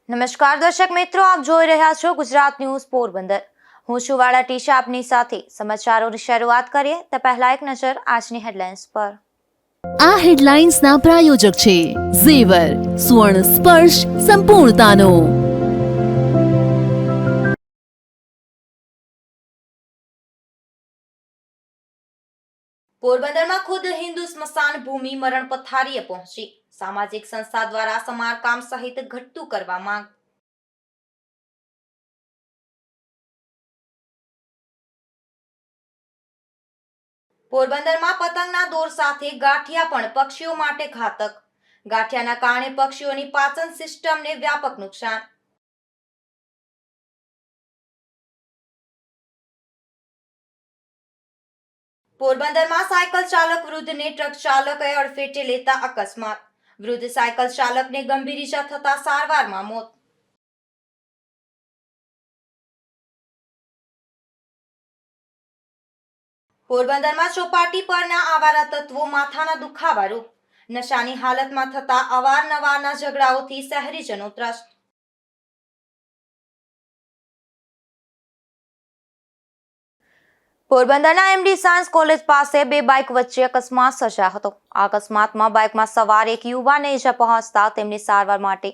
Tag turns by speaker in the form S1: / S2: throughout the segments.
S1: નમસ્કાર દર્શક મિત્રો, આપ જોઈ રહ્યા છો ગુજરાત ન્યૂઝ પોરબંદર। હું છું વાળા ટીશા આપની સાથે। સમાચારોની શરૂઆત કરીએ તે પહેલા એક નજર આજની હેડલાઇન્સ પર।
S2: આ હેડલાઇન્સના પ્રાયોજક છે ઝેવર, સ્વર્ણ સ્પર્શ સંપૂર્ણતાનો।
S1: પોરબંદરમાં ખુદ હિન્દુ સ્મશાન ભૂમિ મરણ પથારીએ પહોંચી। સામાજિક સંસ્થા દ્વારા સમારકામ સહિત ઘટતું કરવા માંગ। પોરબંદરમાં પતંગના દોર સાથે ગાંઠિયા પણ પક્ષીઓ માટે ઘાતક। ગાંઠિયાના કારણે પક્ષીઓની પાચન સિસ્ટમને વ્યાપક નુકસાન। પોરબંદરમાં સાયકલ ચાલક વૃદ્ધને ટ્રક ચાલકે અડફેટે લેતા અકસ્માત। વૃદ્ધ સાયકલ ચાલકને ગંભીર ઈજા થતા સારવારમાં મોત। પોરબંદરમાં ચોપાટી પરના આવારા તત્વો માથાના દુખાવા રૂપ। નશાની હાલતમાં થતા અવારનવારના ઝઘડાઓથી શહેરીજનો ત્રસ્ત। પોરબંદરના એમડી સાયન્સ કોલેજ પાસે બે બાઇક વચ્ચે અકસ્માત સર્જાયો હતો। આ અકસ્માતમાં બાઇકમાં સવાર એક યુવાનને ઈજા પહોંચતા તેમની સારવાર માટે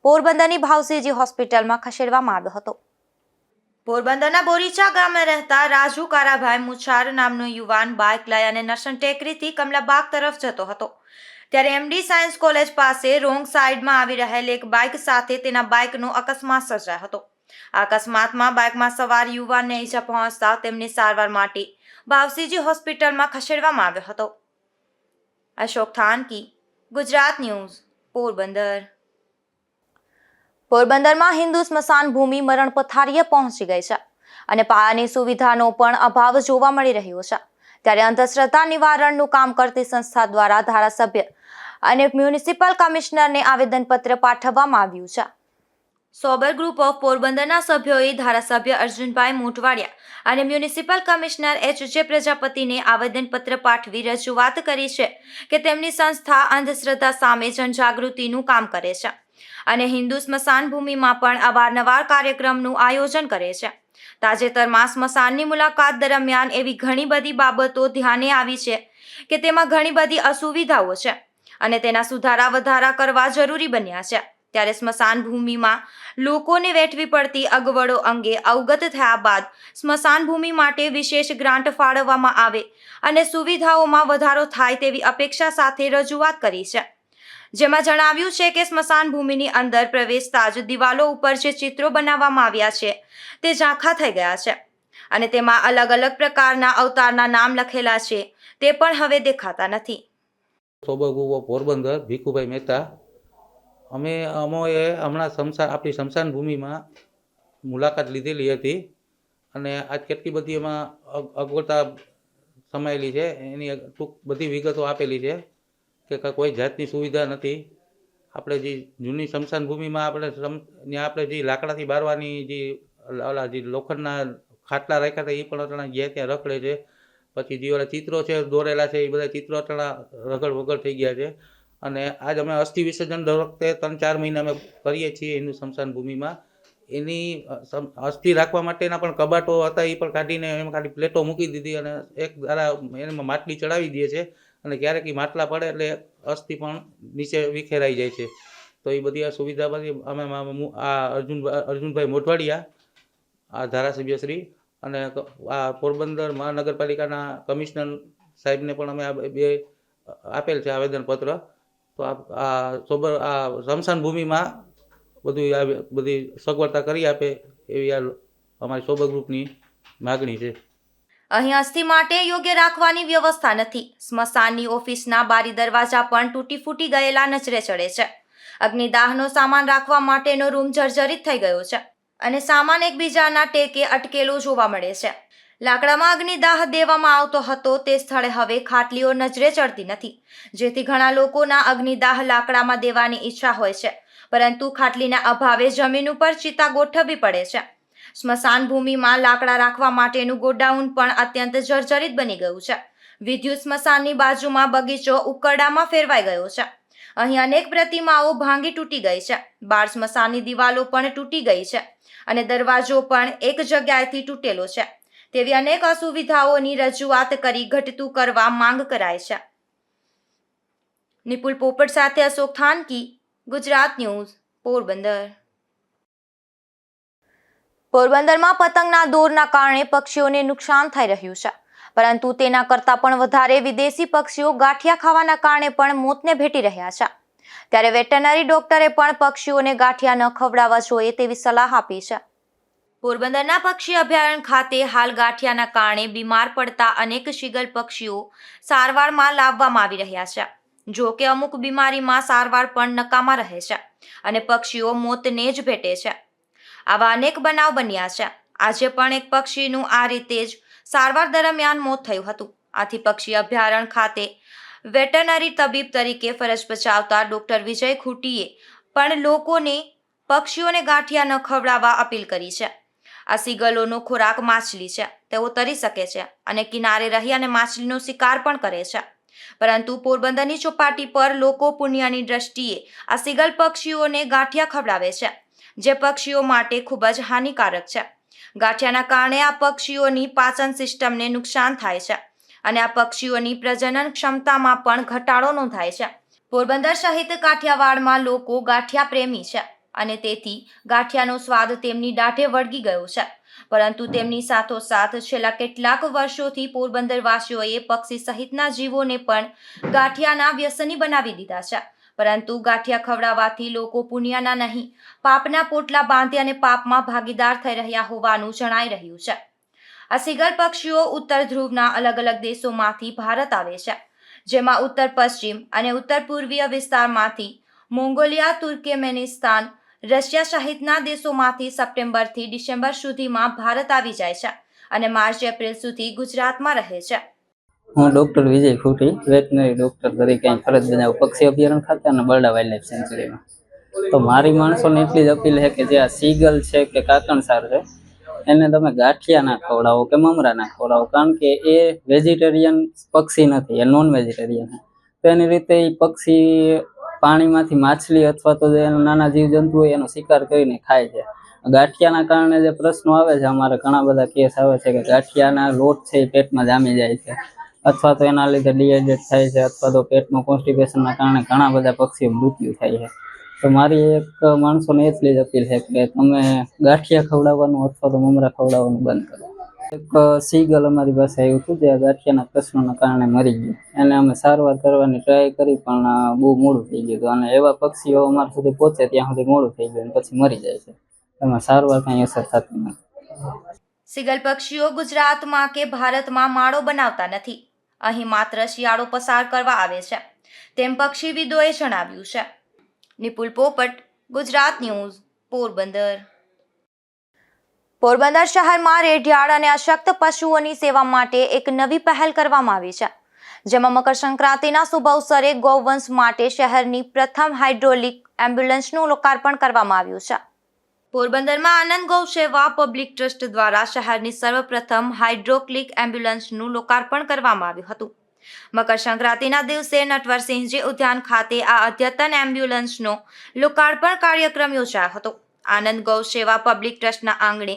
S1: પોરબંદરની ભાવસીજી હોસ્પિટલમાં ખસેડવામાં આવ્યો હતો। પોરબંદરના બોરીચા ગામે રહેતા રાજુ કારાભાઈ મુછાર નામનો યુવાન બાઇક લઈ અને નરસણ ટેકરીથી કમલાબાગ તરફ જતો હતો। ત્યારે એમડી સાયન્સ કોલેજ પાસે રોંગ સાઈડમાં આવી રહેલ એક બાઇક સાથે તેના બાઇકનો અકસ્માત સર્જાયો હતો। આ અકસ્માતમાં બાઇકમાં સવાર યુવાનને ઈજા પહોંચતા તેમની સારવાર માટે ભાવસીજી હોસ્પિટલમાં ખસેડવામાં આવ્યો હતો। અશોક થાનકી, ગુજરાત ન્યૂઝ, પોરબંદર। પોરબંદરમાં હિન્દુ સ્મશાન ભૂમિ મરણ પથારીએ પહોંચી ગઈ છે અને પાયાની સુવિધાનો પણ અભાવ જોવા મળી રહ્યો છે। ત્યારે અંધશ્રદ્ધા નિવારણનું કામ કરતી સંસ્થા દ્વારા ધારાસભ્ય અને મ્યુનિસિપલ કમિશનરને આવેદનપત્ર પાઠવવામાં આવ્યું છે। સોબર ગ્રુપ ઓફ પોરબંદરના સભ્યોએ ધારાસભ્ય અર્જુનભાઈ મોટવાડિયા અને મ્યુનિસિપલ કમિશનર એચ.જે. પ્રજાપતિને આવેદનપત્ર પાઠવી રજૂઆત કરી છે કે તેમની સંસ્થા અંધશ્રદ્ધા સામે જનજાગૃતિનું કામ કરે છે અને હિન્દુ સ્મશાન ભૂમિમાં પણ અવારનવાર કાર્યક્રમનું આયોજન કરે છે। તાજેતરમાં સ્મશાનની મુલાકાત દરમિયાન એવી ઘણી બધી બાબતો ધ્યાને આવી છે કે તેમાં ઘણી બધી અસુવિધાઓ છે અને તેના સુધારા વધારા કરવા જરૂરી બન્યા છે। ત્યારે સ્મશાન ભૂમિમાં લોકોને વેઠવી પડતી અગવડો અંગે અવગત થયા બાદ સ્મશાન ભૂમિ માટે વિશેષ ગ્રાન્ટ ફાળવવામાં આવે અને સુવિધાઓમાં વધારો થાય તેવી અપેક્ષા સાથે રજૂઆત કરી છે। જેમાં જણાવ્યું છે કે સ્મશાન ભૂમિની અંદર પ્રવેશતા જ દિવાલો ઉપર જે ચિત્રો બનાવવામાં આવ્યા છે તે ઝાંખા થઈ ગયા છે અને તેમાં અલગ અલગ પ્રકારના અવતારના નામ લખેલા છે તે પણ હવે દેખાતા નથી।
S3: Sober group of Porbandar, Bhikhubhai Mehta. અમોએ હમણાં આપણી સ્મશાન ભૂમિમાં મુલાકાત લીધેલી હતી અને આજ કેટલી બધી એમાં અગવડતા સમાયેલી છે એની ટૂંક બધી વિગતો આપેલી છે કે કોઈ જાતની સુવિધા નથી। આપણે જે જૂની સ્મશાન ભૂમિમાં આપણે જે લાકડાથી બારવાની જે લોખંડના ખાટલા રાખ્યા હતા એ પણ અટણા જ્યાં ત્યાં રખડે છે। પછી જે ઓલા ચિત્રો છે દોરેલા છે એ બધા ચિત્રો અટણા રગડ વગડ થઈ ગયા છે અને આજ અમે અસ્થિ વિસર્જન દર વખતે 3-4 મહિના અમે કરીએ છીએ હિન્દુ સ્મશાન ભૂમિમાં। એની અસ્થિ રાખવા માટેના પણ કબાટો હતા એ પણ કાઢીને એમાં ખાલી પ્લેટો મૂકી દીધી અને એક દ્વારા એમાં માટલી ચડાવી દે છે અને ક્યારેક એ માટલા પડે એટલે અસ્થિ પણ નીચે વિખેરાઈ જાય છે। તો એ બધી આ સુવિધા બધી અમે આ અર્જુનભાઈ મોટવાડિયા, આ ધારાસભ્યશ્રી અને આ પોરબંદર મહાનગરપાલિકાના કમિશનર સાહેબને પણ અમે આ બે આપેલ છે આવેદનપત્ર। તો આ સ્મશાન ભૂમિમાં બધી સગવડતા કરી આપે એવી આ અમારી સોબર ગ્રુપની માગણી છે।
S1: અહીં અસ્થિ માટે યોગ્ય રાખવાની વ્યવસ્થા નથી। સ્મશાનની ઓફિસના બારી દરવાજા પણ તૂટી ફૂટી ગયેલા નજરે ચડે છે। અગ્નિદાહનો સામાન રાખવા માટેનો રૂમ જર્જરિત થઈ ગયો છે અને સામાન એકબીજાના ટેકે અટકેલો જોવા મળે છે। લાકડામાં અગ્નિદાહ દેવામાં આવતો હતો તે સ્થળે હવે ખાટલીઓ નજરે ચડતી નથી, જેથી ઘણા લોકોના અગ્નિદાહ લાકડામાં દેવાની ઈચ્છા હોય છે, પરંતુ ખાટલીના અભાવે જમીન ઉપર ચિતા ગોઠવવી પડે છે। સ્મશાન ભૂમિમાં લાકડા રાખવા માટેનું ગોડાઉન પણ અત્યંત જર્જરિત બની ગયું છે। વિદ્યુત સ્મશાનની બાજુમાં બગીચો ઉકરડામાં ફેરવાઈ ગયો છે। અહીં અનેક પ્રતિમાઓ ભાંગી તૂટી ગઈ છે. બાળ સ્મશાનની દિવાલો પણ તૂટી ગઈ છે અને દરવાજો પણ એક જગ્યાએથી તૂટેલો છે. તેવી અનેક અસુવિધાઓની રજૂઆત કરી ઘટતું કરવા માંગ કરાય છે. નિપુલ પોપટ સાથે અશોક થાનકી, ગુજરાત ન્યૂઝ, પોરબંદર. પોરબંદરમાં પતંગના દોરના કારણે પક્ષીઓને નુકસાન થઈ રહ્યું છે, પરંતુ તેના કરતાં પણ વધારે વિદેશી પક્ષીઓ ગાંઠિયા ખાવાના કારણે પણ મોતને ભેટી રહ્યા છે. ત્યારે વેટરનરી ડોક્ટરે પણ પક્ષીઓને ગાંઠિયા ન ખવડાવવા જોઈએ તેવી સલાહ આપી છે. પોરબંદરના પક્ષી અભયારણ્ય ખાતે હાલ ગાંઠિયાના કારણે બીમાર પડતા અનેક શીગલ પક્ષીઓ સારવારમાં લાવવામાં આવી રહ્યા છે. જો કે અમુક બીમારીમાં સારવાર પણ નકામા રહે છે અને પક્ષીઓ મોતને જ ભેટે છે. આવા અનેક બનાવ બન્યા છે. આજે પણ એક પક્ષીનું આ રીતે જ સારવાર દરમિયાન મોત થયું હતું. આથી પક્ષી અભયારણ્ય ખાતે વેટરનરી તબીબ તરીકે ફરજ બજાવતા ડોક્ટર વિજય ખૂટીએ પણ લોકોને પક્ષીઓને ગાંઠિયા ન ખવડાવવા અપીલ કરી છે. આ સીગલોનો ખોરાક માછલી છે. તેઓ તરી શકે છે અને કિનારે રહી અને માછલીનો શિકાર પણ કરે છે. પરંતુ પોરબંદરની ચોપાટી પર લોકો પુણ્યની દ્રષ્ટિએ આ સીગલ પક્ષીઓને ગાંઠિયા ખવડાવે છે, જે પક્ષીઓ માટે ખૂબ જ હાનિકારક છે. ગાંઠિયાના કારણે આ પક્ષીઓની પાચન સિસ્ટમને નુકસાન થાય છે અને આ પક્ષીઓની પ્રજનન ક્ષમતામાં પણ ઘટાડો નોંધાય છે. પોરબંદર સહિત કાઠિયાવાડમાં લોકો ગાંઠિયા પ્રેમી છે અને તેથી ગાંઠિયાનો સ્વાદ તેમની દાઢે વળગી ગયો છે. પરંતુ તેમની સાથોસાથ છેલ્લા કેટલાક વર્ષોથી પોરબંદરવાસીઓએ પક્ષી સહિતના જીવોને પણ ગાંઠિયાના વ્યસની બનાવી દીધા છે. પરંતુ ગાંઠિયા ખવડાવવાથી લોકો પુણ્યના નહીં, પાપના પોટલા બાંધી અને પાપમાં ભાગીદાર થઈ રહ્યા હોવાનું જણાઈ રહ્યું છે. આ સીગલ પક્ષીઓ ઉત્તર ધ્રુવના અલગ અલગ દેશોમાંથી ભારત આવે છે, જેમાં ઉત્તર પશ્ચિમ અને ઉત્તર પૂર્વીય વિસ્તારમાંથી, મોંગોલિયા, તુર્કમેનિસ્તાન, રશિયા સહિતના દેશોમાંથી સપ્ટેમ્બરથી ડિસેમ્બર સુધીમાં ભારત આવી જાય છે અને માર્ચ એપ્રિલ સુધી ગુજરાતમાં રહે છે.
S4: હું ડૉક્ટર વિજય ખૂટી વેટનરી ડૉક્ટર તરીકે અહીં ફરજ બજાવું પક્ષી અભયારણ્ય ખાતે અને બરડા વાઇલ્ડ લાઈફ સેન્ચુરીમાં. તો મારી માણસોને એટલી જ અપીલ છે કે જે આ સીગલ છે કે કાકણસાર છે એને તમે ગાંઠિયા ના ખવડાવો કે મમરા ના ખવડાવો, કારણ કે એ વેજીટેરિયન પક્ષી નથી, એ નોન વેજીટેરિયન છે. તો એની રીતે એ પક્ષી પાણીમાંથી માછલી અથવા તો જે નાના જીવજંતુ હોય એનો શિકાર કરીને ખાય છે. ગાંઠિયાના કારણે જે પ્રશ્નો આવે છે, અમારે ઘણા બધા કેસ આવે છે કે ગાંઠિયાના લોટ છે એ પેટમાં જામી જાય છે અથવા તો એના લીધે ડિહાઇડ્રેટ થાય છે અથવા તો પેટમાં કોન્સ્ટિપેશનના કારણે ઘણા બધા પક્ષીઓ મૃત્યુ થાય છે. તો મારી એક માણસોને એટલી જ અપીલ છે કે તમે ગાંઠિયા ખવડાવવાનું અથવા તો મમરા ખવડાવવાનું બંધ કરો. એક સીગલ અમારી પાસે આવ્યું હતું જે ગાંઠિયાના પ્રશ્નોના કારણે મરી ગયું. એને અમે સારવાર કરવાની ટ્રાય કરી પણ બહુ મોડું થઈ ગયું હતું અને એવા પક્ષીઓ અમારા સુધી પહોંચે ત્યાં સુધી મોડું થઈ ગયું અને પછી મરી જાય છે. એમાં સારવાર કંઈ અસર થતી નથી.
S1: સીગલ પક્ષીઓ ગુજરાતમાં કે ભારતમાં માળો બનાવતા નથી. અહીં માત્ર શિયાળો પસાર કરવા આવે છે, તેમ પક્ષીવિદોએ જણાવ્યું છે. નિપુલ પોપટ, ગુજરાત ન્યૂઝ, પોરબંદર. પોરબંદર શહેરમાં રેઢિયાળ અને અશક્ત પશુઓની સેવા માટે એક નવી પહેલ કરવામાં આવી છે, જેમાં મકર સંક્રાંતિના શુભ અવસરે ગૌવંશ માટે શહેરની પ્રથમ હાઇડ્રોલિક એમ્બ્યુલન્સનું લોકાર્પણ કરવામાં આવ્યું છે. પોરબંદરમાં આનંદ ગૌ સેવા પબ્લિક ટ્રસ્ટ દ્વારા શહેરની સર્વપ્રથમ હાઇડ્રોક્લિક એમ્બ્યુલન્સનું લોકાર્પણ કરવામાં આવ્યું હતું. મકર સંક્રાંતિના દિવસે નટવરસિંહજી ઉદ્યાન ખાતે આ અદ્યતન એમ્બ્યુલન્સનો લોકાર્પણ કાર્યક્રમ યોજાયો હતો. આનંદ ગૌ સેવા પબ્લિક ટ્રસ્ટના આંગણે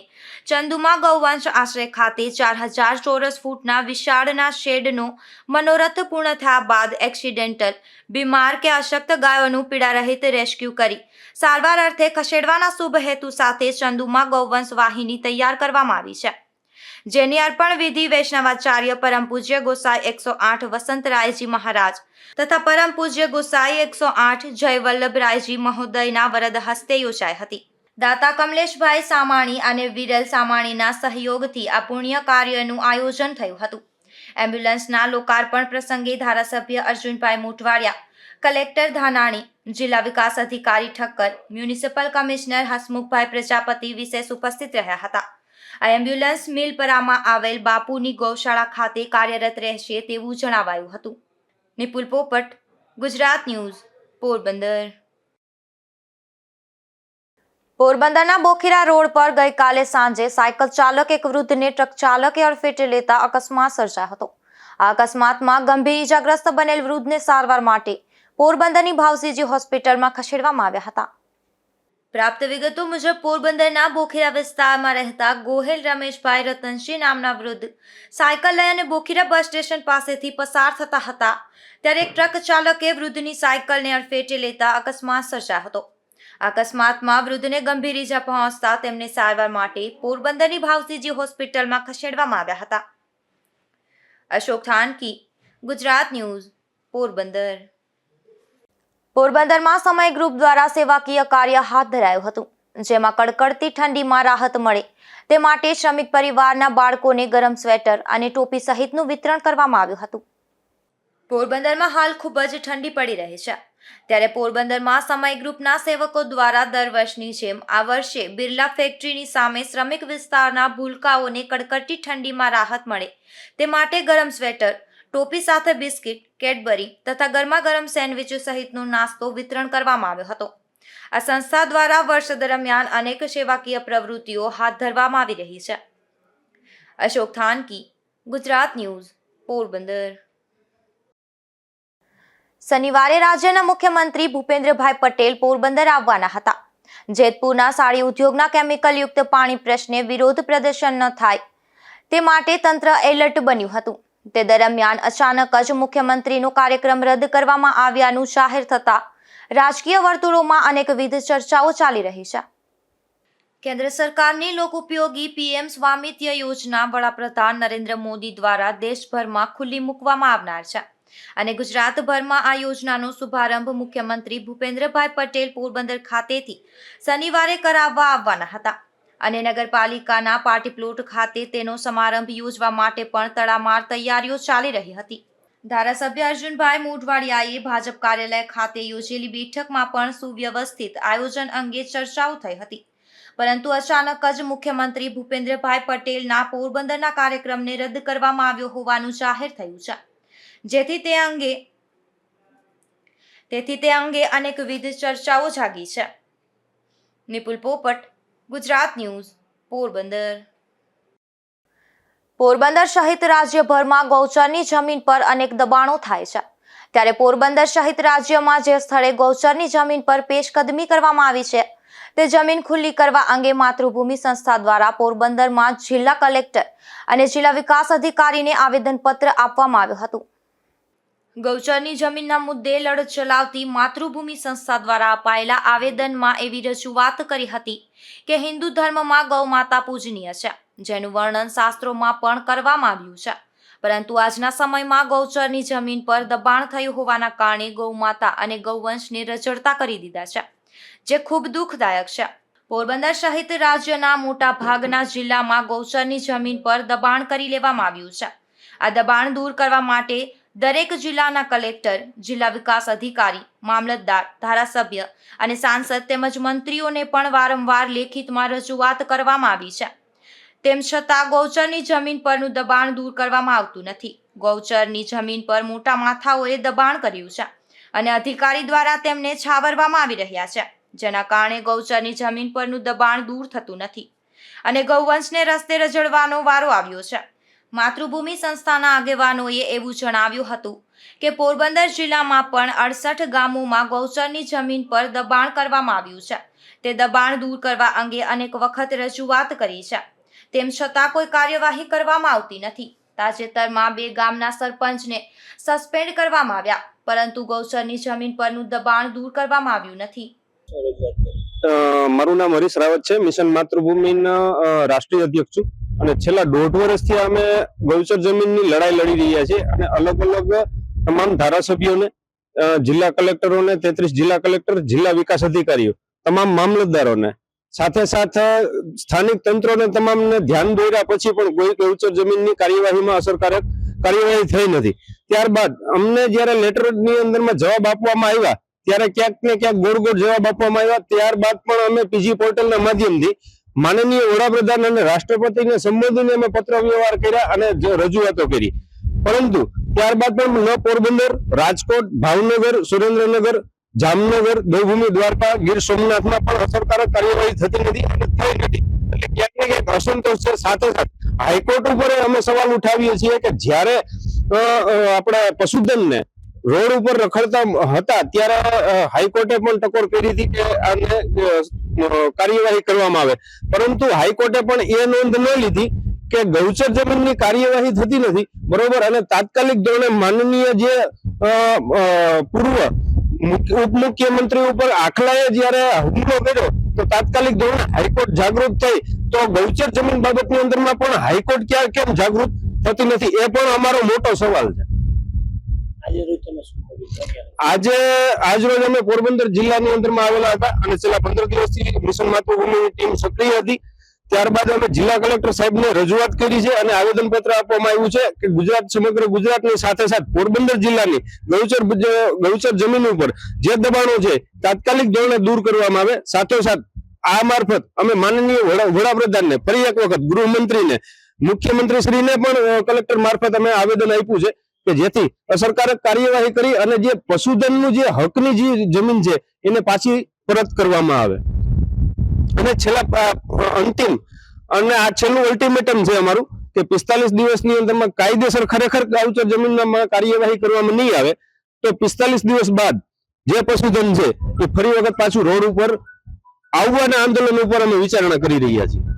S1: ચંદુમા ગૌવંશ આશ્રય ખાતે 4000 ચોરસ ફૂટના વિશાળના શેડનો મનોરથ પૂર્ણ થયા બાદ એક્સિડેન્ટલ, બીમાર કે અશક્ત ગાયોનું પીડારહિત રેસ્ક્યુ કરી સારવાર અર્થે ખસેડવાના શુભ હેતુ સાથે ચંદુમા ગૌવંશ વાહિની તૈયાર કરવામાં આવી છે, જેની અર્પણ વિધિ વૈષ્ણવાચાર્ય પરમ પૂજ્ય ગોસાઈ 108 વસંતરાયજી મહારાજ તથા પરમ પૂજ્ય ગોસાઈ 108 જય વલ્લભરાયજી મહોદયના વરદ હસ્તે યોજાઈ હતી. દાતા કમલેશભાઈ સામાણી અને વિરલ સામાણીના સહયોગથી આ પુણ્ય કાર્યનું આયોજન થયું હતું. એમ્બ્યુલન્સના લોકાર્પણ પ્રસંગે ધારાસભ્ય અર્જુનભાઈ મોટવાડિયા, કલેક્ટર ધાનાણી, જિલ્લા વિકાસ અધિકારી ઠક્કર, મ્યુનિસિપલ કમિશનર હસમુખભાઈ પ્રજાપતિ વિશેષ ઉપસ્થિત રહ્યા હતા. આ એમ્બ્યુલન્સ મિલપરામાં આવેલ બાપુની ગૌશાળા ખાતે કાર્યરત રહેશે તેવું જણાવાયું હતું. નિપુલ પોપટ, ગુજરાત ન્યૂઝ, પોરબંદર. પોરબંદરના બોખીરા રોડ પર ગઈકાલે સાંજે સાયકલ ચાલક એક વૃદ્ધને ટ્રક ચાલકે અડફેટે લેતા અકસ્માત સર્જાયો હતો. આ અકસ્માતમાં ગંભીર ઈજાગ્રસ્ત બનેલ વૃદ્ધને સારવાર માટે પોરબંદરની ભાવસીજી હોસ્પિટલમાં ખસેડવામાં આવ્યા હતા. પ્રાપ્ત વિગતો મુજબ પોરબંદરના બોખીરા વિસ્તારમાં રહેતા ગોહેલ રમેશભાઈ રતનસિંહ નામના વૃદ્ધ સાયકલ લઈ અને બોખીરા બસ સ્ટેશન પાસેથી પસાર થતા હતા ત્યારે એક ટ્રક ચાલકે વૃદ્ધની સાયકલને અડફેટે લેતા અકસ્માત સર્જાયો હતો. અકસ્માતમાં વૃદ્ધને ગંભીર ઈજા પહોંચતા તેમને સારવાર માટે પોરબંદરની ભાવસીજી હોસ્પિટલમાં ખસેડવામાં આવ્યા હતા. અશોક થાનકી, ગુજરાત ન્યૂઝ, પોરબંદર. પોરબંદરમાં સમય ગ્રુપ દ્વારા સેવાકીય કાર્ય હાથ ધરાયું હતું, જેમાં કડકડતી ઠંડીમાં રાહત મળે તે માટે શ્રમિક પરિવારના બાળકોને ગરમ સ્વેટર અને ટોપી સહિતનું વિતરણ કરવામાં આવ્યું હતું. પોરબંદરમાં હાલ ખૂબ જ ઠંડી પડી રહી છે, ત્યારે પોરબંદરમાં સમય ગ્રુપના સેવકો દ્વારા દર વર્ષની જેમ આ વર્ષે બિરલા ફેક્ટરીની સામે શ્રમિક વિસ્તારના ભૂલકાઓને કડકડતી ઠંડીમાં રાહત મળે તે માટે ગરમ સ્વેટર, ટોપી સાથે બિસ્કિટ, કેડબરી તથા ગરમાગરમ સેન્ડવિચો સહિતનો નાસ્તો વિતરણ કરવામાં આવ્યો હતો. આ સંસ્થા દ્વારા વર્ષ દરમિયાન અનેક સેવાકીય પ્રવૃત્તિઓ હાથ ધરવામાં આવી રહી છે. અશોક થાનકી, ગુજરાત ન્યૂઝ, પોરબંદર. શનિવારે રાજ્યના મુખ્યમંત્રી ભૂપેન્દ્રભાઈ પટેલ પોરબંદર આવવાના હતા. જેતપુરના સાડી ઉદ્યોગના કેમિકલયુક્ત પાણી પ્રશ્ને વિરોધ પ્રદર્શન ન થાય તે માટે તંત્ર એલર્ટ બન્યું હતું. તે દરમિયાન અચાનક જ મુખ્યમંત્રીનો કાર્યક્રમ રદ કરવામાં આવ્યાનું જાહેર થતા રાજકીય વર્તુળોમાં અનેકવિધ ચર્ચાઓ ચાલી રહી છે. કેન્દ્ર સરકારની લોકોપયોગી પીએમ સ્વામિત્વ યોજના વડાપ્રધાન નરેન્દ્ર મોદી દ્વારા દેશભરમાં ખુલ્લી મૂકવામાં આવનાર છે અને ગુજરાતભરમાં આ યોજનાનો શુભારંભ મુખ્યમંત્રી ભૂપેન્દ્રભાઈ પટેલ પોરબંદર ખાતેથી શનિવારે કરાવવા આવવાના હતા અને નગરપાલિકાના પાર્ટી પ્લોટ ખાતે તેનો સમારંભ યોજવા માટે પણ તડામાર તૈયારીઓ ચાલી રહી હતી. ધારાસભ્ય અર્જુનભાઈ મોઢવાડિયાએ ભાજપ કાર્યાલય ખાતે યોજેલી બેઠકમાં પણ સુવ્યવસ્થિત આયોજન અંગે ચર્ચાઓ થઈ હતી, પરંતુ અચાનક જ મુખ્યમંત્રી ભૂપેન્દ્રભાઈ પટેલના પોરબંદરના કાર્યક્રમને રદ કરવામાં આવ્યો હોવાનું જાહેર થયું છે, જેથી તે અંગે અનેકવિધ ચર્ચાઓ જાગી છે. નિપુલ પોપટ, ગુજરાત ન્યૂઝ, પોરબંદર. પોરબંદર સહિત રાજ્યભરમાં ગૌચરની જમીન પર અનેક દબાણો થાય છે, ત્યારે પોરબંદર સહિત રાજ્યમાં જે સ્થળે ગૌચરની જમીન પર પેશકદમી કરવામાં આવી છે તે જમીન ખુલ્લી કરવા અંગે માતૃભૂમિ સંસ્થા દ્વારા પોરબંદરમાં જિલ્લા કલેક્ટર અને જિલ્લા વિકાસ અધિકારીને આવેદનપત્ર આપવામાં આવ્યું હતું. ગૌચરની જમીનના મુદ્દે લડત ચલાવતી માતૃભૂમિ સંસ્થા દ્વારા અપાયેલા આવેદનમાં એવી રજૂઆત કરી હતી કે હિન્દુ ધર્મમાં ગૌ માતા પૂજનીય છે, જેનું વર્ણન શાસ્ત્રોમાં પણ કરવામાં આવ્યું છે, પરંતુ આજના સમયમાં ગૌચરની જમીન પર દબાણ થયું હોવાના કારણે ગૌ માતા અને ગૌવંશને રજળતા કરી દીધા છે, જે ખૂબ દુઃખદાયક છે. પોરબંદર સહિત રાજ્યના મોટા ભાગના જિલ્લામાં ગૌચરની જમીન પર દબાણ કરી લેવામાં આવ્યું છે. આ દબાણ દૂર કરવા માટે દરેક જિલ્લાના કલેક્ટર, જિલ્લા વિકાસ અધિકારી, મામલતદાર, ધારાસભ્ય અને સાંસદ તેમજ મંત્રીઓને પણ વારંવાર લેખિતમાં રજૂઆત કરવામાં આવી છે. તેમ છતાં ગૌચરની જમીન પરનું દબાણ દૂર કરવામાં આવતું નથી. ગૌચરની જમીન પર મોટા માથાઓએ દબાણ કર્યું છે અને અધિકારી દ્વારા તેમને છાવરવામાં આવી રહ્યા છે, જેના કારણે ગૌચરની જમીન પરનું દબાણ દૂર થતું નથી અને ગૌવંશને રસ્તે રજળવાનો વારો આવ્યો છે. માતૃભૂમિ સંસ્થાના આગેવાનોએ એવું જણાવ્યું હતું કે પોરબંદર જિલ્લામાં પણ 68 ગામોમાં ગૌચરની જમીન પર દબાણ કરવામાં આવ્યું છે. તે દબાણ દૂર કરવા અંગે અનેક વખત રજૂઆત કરી છે, તેમ છતાં કોઈ કાર્યવાહી કરવામાં આવતી નથી. તાજેતરમાં 2 ગામના સરપંચને સસ્પેન્ડ કરવામાં આવ્યા, પરંતુ ગૌચરની જમીન પરનું દબાણ દૂર કરવામાં આવ્યું નથી.
S5: મારું નામ હરીશ રાવત છે, મિશન માતૃભૂમિના રાષ્ટ્રીય અધ્યક્ષ છું અને છેલ્લા 1.5 વર્ષથી અમે ગૌચર જમીનની લડાઈ લડી રહ્યા છીએ અને અલગ અલગ તમામ ધારાસભ્યોને, જિલ્લા કલેક્ટરોને, 33 જિલ્લા કલેક્ટર, જિલ્લા વિકાસ અધિકારીઓ, તમામ મામલતદારોને, સાથે સાથે સ્થાનિક તંત્રોને તમામને ધ્યાન દોર્યા પછી પણ કોઈ ગૌચર જમીનની કાર્યવાહીમાં અસરકારક કાર્યવાહી થઈ નથી. ત્યારબાદ અમને જયારે લેટરની અંદરમાં જવાબ આપવામાં આવ્યા ત્યારે ક્યાંક ને ક્યાંક ગોળ જવાબ આપવામાં આવ્યા. ત્યારબાદ પણ અમે પીજી પોર્ટલના માધ્યમથી માનનીય વડાપ્રધાન અને રાષ્ટ્રપતિને સંબોધીને અમે પત્ર વ્યવહાર કર્યા અને રજૂઆતો કરી, પરંતુ ત્યારબાદ પણ ન પોરબંદર, રાજકોટ, ભાવનગર, સુરેન્દ્રનગર, જામનગર, દેવભૂમિ દ્વારકા, ગીર સોમનાથમાં પણ અસરકારક કાર્યવાહી થતી નથી અને થઈ નથી. એટલે ક્યાંક ને ક્યાંક અસંતોષ છે. સાથે સાથે હાઈકોર્ટ ઉપર અમે સવાલ ઉઠાવીએ છીએ કે જ્યારે આપણે પશુધનને રોડ ઉપર રખડતા હતા ત્યારે હાઈકોર્ટે પણ ટકોર કરી હતી કે આને કાર્યવાહી કરવામાં આવે, પરંતુ હાઈકોર્ટે પણ એ નોંધ ન લીધી કે ગૌચર જમીનની કાર્યવાહી થતી નથી, બરોબર, અને તાત્કાલિક ધોરણે માનનીય જે પૂર્વ ઉપમુખ્યમંત્રી ઉપર આખલાએ જયારે હુમલો કર્યો તો તાત્કાલિક ધોરણે હાઈકોર્ટ જાગૃત થઈ, તો ગૌચર જમીન બાબતની અંદરમાં પણ હાઈકોર્ટ કેમ જાગૃત થતી નથી, એ પણ અમારો મોટો સવાલ છે. આજરોજ અમે પોરબંદર જિલ્લાની અંદરમાં આવેલા હતા અને છેલ્લા 15 દિવસથી મિશન માતૃભૂમિની ટીમ સક્રિય હતી. ત્યારબાદ અમે જિલ્લા કલેક્ટર સાહેબને રજૂઆત કરી છે અને આવેદનપત્ર આપવામાં આવ્યું છે કે સમગ્ર ગુજરાતની સાથે સાથે પોરબંદર જિલ્લાની ગૌચર જમીન ઉપર જે દબાણો છે તાત્કાલિક ધોરણે દૂર કરવામાં આવે. સાથોસાથ આ મારફત અમે માનનીય વડાપ્રધાનને, ફરી એક વખત ગૃહમંત્રીને, મુખ્યમંત્રી શ્રીને પણ કલેક્ટર મારફત અમે આવેદન આપ્યું છે કે જેથી અસરકારક કાર્યવાહી કરી અને જે પશુધનનું જે હકની જે જમીન છે એને પાછી પરત કરવામાં આવે. અને છેલ્લા અંતિમ અને આ છેલ્લું અલ્ટિમેટમ છે અમારું કે 45 દિવસની અંદરમાં કાયદેસર ખરેખર ગૌચર જમીનમાં કાર્યવાહી કરવામાં નહીં આવે તો 45 દિવસ બાદ જે પશુધન છે એ ફરી વખત પાછું રોડ ઉપર આવવાના આંદોલન ઉપર અમે વિચારણા કરી રહ્યા છીએ.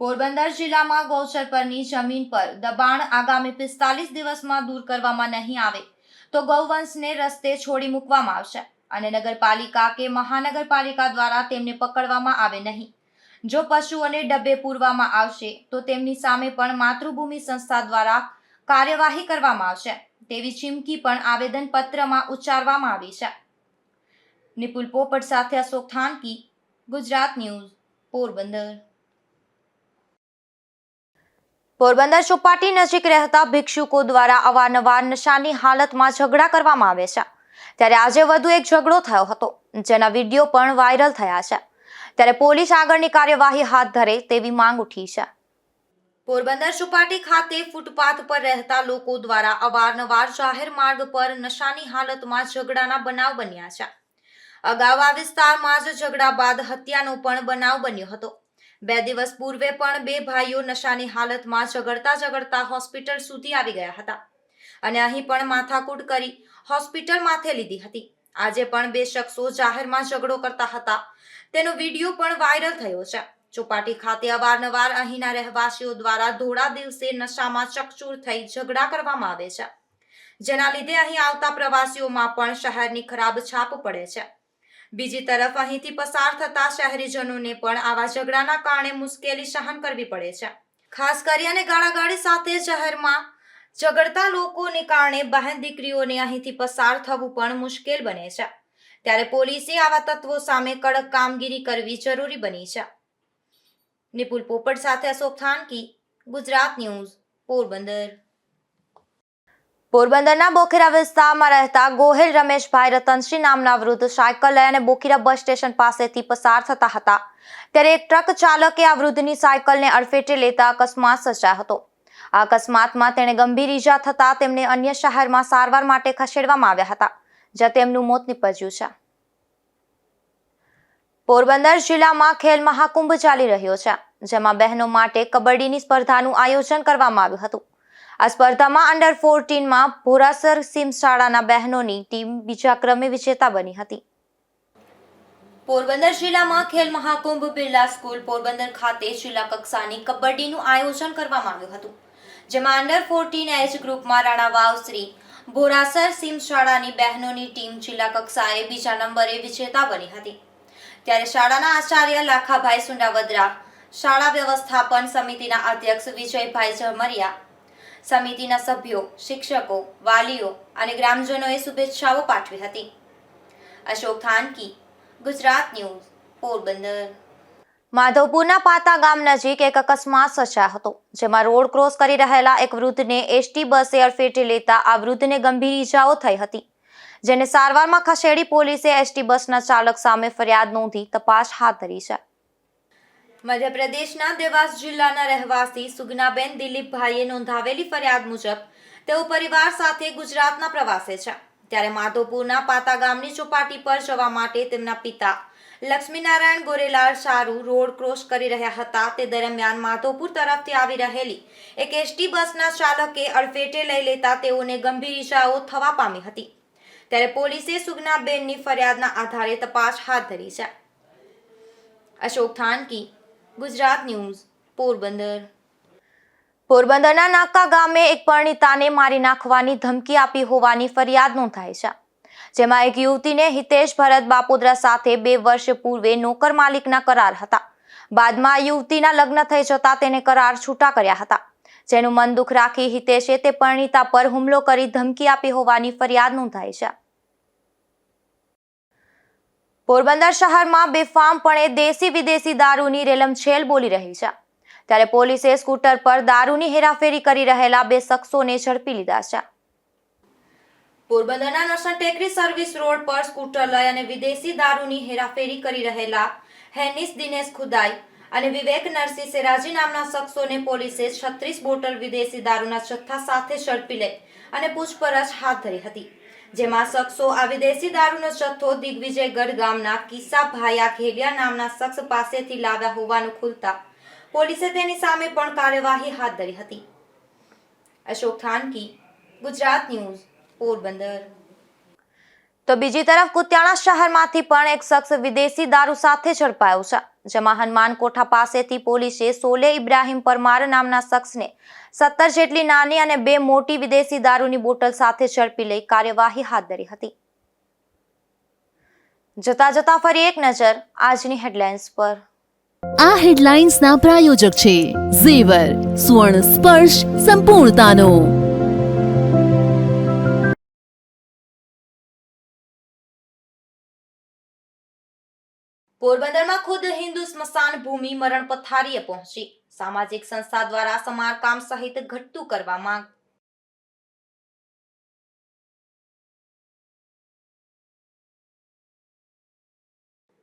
S1: પોરબંદર જિલ્લામાં ગૌચર પરની જમીન પર દબાણ આગામી 45 દિવસમાં દૂર કરવામાં નહીં આવે તો ગૌવંશને રસ્તે છોડી મૂકવામાં આવશે અને નગરપાલિકા કે મહાનગરપાલિકા દ્વારા તેમને પકડવામાં આવે નહીં. જો પશુઓને ડબ્બે પૂરવામાં આવશે તો તેમની સામે પણ માતૃભૂમિ સંસ્થા દ્વારા કાર્યવાહી કરવામાં આવશે તેવી ચીમકી પણ આવેદનપત્રમાં ઉચ્ચારવામાં આવી છે. નિપુલ પોપટ સાથે અશોક થાનકી, ગુજરાત ન્યૂઝ, પોરબંદર. પોરબંદર ચોપાટી નજીક રહેતા ભિક્ષુકો દ્વારા અવારનવાર નશાની હાલતમાં ઝઘડા કરવામાં આવે છે. ત્યારે આજે વધુ એક ઝઘડો થયો હતો જેના વિડીયો પણ વાયરલ થયા છે. ત્યારે પોલીસ આગળની કાર્યવાહી હાથ ધરે તેવી માંગ ઉઠી છે. પોરબંદર ચોપાટી ખાતે ફૂટપાથ પર રહેતા લોકો દ્વારા અવારનવાર જાહેર માર્ગ પર નશાની હાલતમાં ઝઘડાના બનાવ બન્યા છે. અગાઉ આ વિસ્તારમાં જ ઝઘડા બાદ હત્યાનો પણ બનાવ બન્યો હતો. 2 દિવસ પૂર્વે પણ 2 ભાઈઓ નશાની હાલતમાં ઝઘડતા હોસ્પિટલ સુધી આવી ગયા હતા અને અહીં પણ માથાકૂટ કરી હોસ્પિટલ માથે લીધી હતી. આજે પણ 2 શખ્સો જાહેરમાં ઝઘડો કરતા હતા તેનો વિડીયો પણ વાયરલ થયો છે. ચોપાટી ખાતે અવારનવાર અહીંના રહેવાસીઓ દ્વારા ધોળા દિવસે નશામાં ચકચૂર થઈ ઝઘડા કરવામાં આવે છે, જેના લીધે અહીં આવતા પ્રવાસીઓમાં પણ શહેરની ખરાબ છાપ પડે છે. બીજી તરફ અહીંથી પસાર થતા શહેરીજનોને પણ આવા ઝઘડાના કારણે મુશ્કેલી સહન કરવી પડે છે. ખાસ કરીને ગાળાગાળી સાથે શહેરમાં ઝઘડતા લોકોને કારણે બહેન દીકરીઓને અહીંથી પસાર થવું પણ મુશ્કેલ બને છે. ત્યારે પોલીસે આવા તત્વો સામે કડક કામગીરી કરવી જરૂરી બની છે. નિપુલ પોપટ સાથે અશોક થાનકી, ગુજરાત ન્યૂઝ, પોરબંદર. પોરબંદરના બોખીરા વિસ્તારમાં રહેતા ગોહિલ રમેશભાઈ રતનસિંહ નામના વૃદ્ધ સાયકલ લઈ અને બોખીરા બસ સ્ટેશન પાસેથી પસાર થતા હતા ત્યારે એક ટ્રક ચાલકે આ વૃદ્ધની સાયકલને અડફેટે લેતા અકસ્માત સર્જાયો હતો. આ અકસ્માતમાં તેણે ગંભીર ઈજા થતા તેમને અન્ય શહેરમાં સારવાર માટે ખસેડવામાં આવ્યા હતા, જ્યાં તેમનું મોત નીપજ્યું છે. પોરબંદર જિલ્લામાં ખેલ મહાકુંભ ચાલી રહ્યો છે, જેમાં બહેનો માટે કબડ્ડીની સ્પર્ધાનું આયોજન કરવામાં આવ્યું હતું. આ સ્પર્ધામાં અંડર 14માં ભોરાસર સીમ શાળાના બહેનોની ટીમ બીજા ક્રમે વિજેતા બની હતી. પોરબંદર જિલ્લામાં ખેલ મહાકુંભ બિરલા સ્કૂલ પોરબંદર ખાતે જિલ્લા કક્ષાની કબડ્ડીનું આયોજન કરવામાં આવ્યું હતું, જેમાં અંડર 14 એજ ગ્રુપમાં રાણાવાવ શ્રી ભોરાસર સીમ શાળાની બહેનોની ટીમ જિલ્લા કક્ષાએ બીજા નંબરે વિજેતા બની હતી. ત્યારે શાળાના આચાર્ય લાખાભાઈ સુંડાવદરા, શાળા વ્યવસ્થાપન સમિતિના અધ્યક્ષ વિજયભાઈ ઝમરિયા, સમિતિના સભ્યો, શિક્ષકો, વાલીઓ અને ગ્રામજનોએ શુભેચ્છાઓ પાઠવી હતી. અશોક થાનકી, ગુજરાત ન્યૂઝ, પોરબંદર. માધવપુરના પાતા ગામ નજીક એક અકસ્માત સર્જાયો હતો, જેમાં રોડ ક્રોસ કરી રહેલા એક વૃદ્ધને એસટી બસે અડફેટે લેતા આ વૃદ્ધને ગંભીર ઈજાઓ થઈ હતી, જેને સારવારમાં ખસેડી પોલીસે એસટી બસના ચાલક સામે ફરિયાદ નોંધી તપાસ હાથ ધરી છે. મધ્યપ્રદેશના દેવાસ જિલ્લાના રહેવાસી સુગનાબેન દિલીપભાઈએ નોંધાવેલી ફરિયાદ મુજબ તેઓ પરિવાર સાથે ગુજરાતના પ્રવાસે છે. ત્યારે માધવપુરના પાતા ગામની ચોપાટી પર જવા માટે તેમના પિતા લક્ષ્મીનારાયણ ગોરેલાલ શારૂ રોડ ક્રોસ કરી રહ્યા હતા તે દરમિયાન માધોપુર તરફથી આવી રહેલી એક એસટી બસના ચાલકે અડફેટે લઈ લેતા તેઓને ગંભીર ઈજાઓ થવા પામી હતી. ત્યારે પોલીસે સુગનાબેનની ફરિયાદના આધારે તપાસ હાથ ધરી છે. અશોક થાનકી, ગુજરાત ન્યૂઝ, પોરબંદર. પોરબંદરના નાકા ગામે એક પરણિતાને મારી નાખવાની ધમકી આપી હોવાની ફરિયાદ નોંધાઈ છે. જેમાં એક યુવતીને હિતેશ ભરત બાપોદરા સાથે 2 વર્ષ પૂર્વે નોકર માલિકના કરાર હતા. બાદમાં યુવતીના લગ્ન થઈ જતા તેને કરાર છૂટા કર્યા હતા. જેનું મન દુઃખ રાખી હિતેશે તે પરણિતા પર હુમલો કરી ધમકી આપી હોવાની ફરિયાદ નોંધાઈ છે. પોરબંદર શહેરમાં બેફામપણે દેશી વિદેશી દારૂની રેલમછેલ બોલી રહી છે. ત્યારે પોલીસે સ્કૂટર પર દારૂની હેરાફેરી કરી રહેલા 2 શખ્સોને ઝડપી લીધા છે. પોરબંદરના નરસણ ટેકરી સર્વિસ રોડ પર સ્કૂટર લઈ અને વિદેશી દારૂની હેરાફેરી કરી રહેલા હેનિસ દિનેશ ખુદાઈ અને વિવેક નરસિંહ સેરાજી નામના શખ્સોને પોલીસે 36 બોટલ વિદેશી દારૂના જથ્થા સાથે ઝડપી લઈ અને પૂછપરછ હાથ ધરી હતી. જેમાં શખ્સો આ વિદેશી દારૂનો જથ્થો દિગ્વિજયગઢ ગામના કિસ્સા ભાયા ઘેલિયા નામના શખ્સ પાસેથી લાવ્યા હોવાનું ખુલતા પોલીસે તેની સામે પણ કાર્યવાહી હાથ ધરી હતી. અશોક થાનકી, ગુજરાત ન્યૂઝ, પોરબંદર. તો બીજી તરફ કુતિયાણા શહેરમાંથી પણ એક શખ્સ વિદેશી દારૂ સાથે ઝડપાયો છે. જેમાં હનુમાન કોઠા પાસેથી પોલીસે સોલે ઇબ્રાહીમ પરમાર નામના શખ્સને 17 જેટલી નાની અને 2 મોટી વિદેશી દારૂની બોટલ સાથે ઝડપી લઈ કાર્યવાહી હાથ ધરી હતી. જતા ફરી એક નજર આજની હેડલાઇન્સ પર.
S2: આ હેડલાઇન્સના પ્રાયોજક છે ઝેવર, સુવર્ણ સ્પર્શ સંપૂર્ણતાનો.
S1: પોરબંદરમાં ખુદ હિન્દુ સ્મશાન ભૂમિ મરણ પથારીએ પહોંચી. સામાજિક સંસ્થા દ્વારા સમારકામ સહિત ઘટતું કરવા માંગ.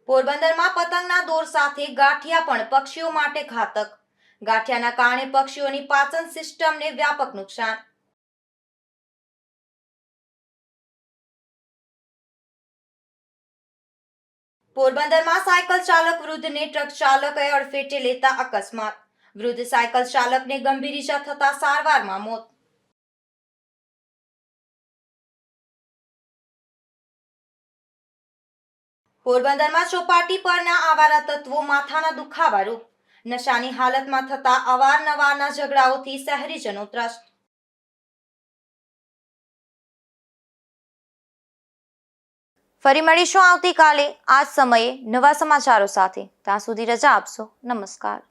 S1: પોરબંદરમાં પતંગના દોર સાથે ગાંઠિયા પણ પક્ષીઓ માટે ઘાતક. ગાંઠિયાના કારણે પક્ષીઓની પાચન સિસ્ટમને વ્યાપક નુકસાન. પોરબંદરમાં સાયકલ ચાલક વૃદ્ધને ટ્રક ચાલકે અડફેટે લેતા અકસ્માત. વૃદ્ધ સાયકલ ચાલકને ગંભીર ઈજા થતા સારવારમાં મોત. પોરબંદરમાં ચોપાટી પરના આવારા તત્વો માથાના દુખાવા રૂપ. નશાની હાલતમાં થતા અવારનવારના ઝઘડાઓથી શહેરીજનો ત્રસ્ત. ફરી મળીશું આવતીકાલે આ જ સમયે નવા સમાચારો સાથે. ત્યાં સુધી રજા આપશો. નમસ્કાર.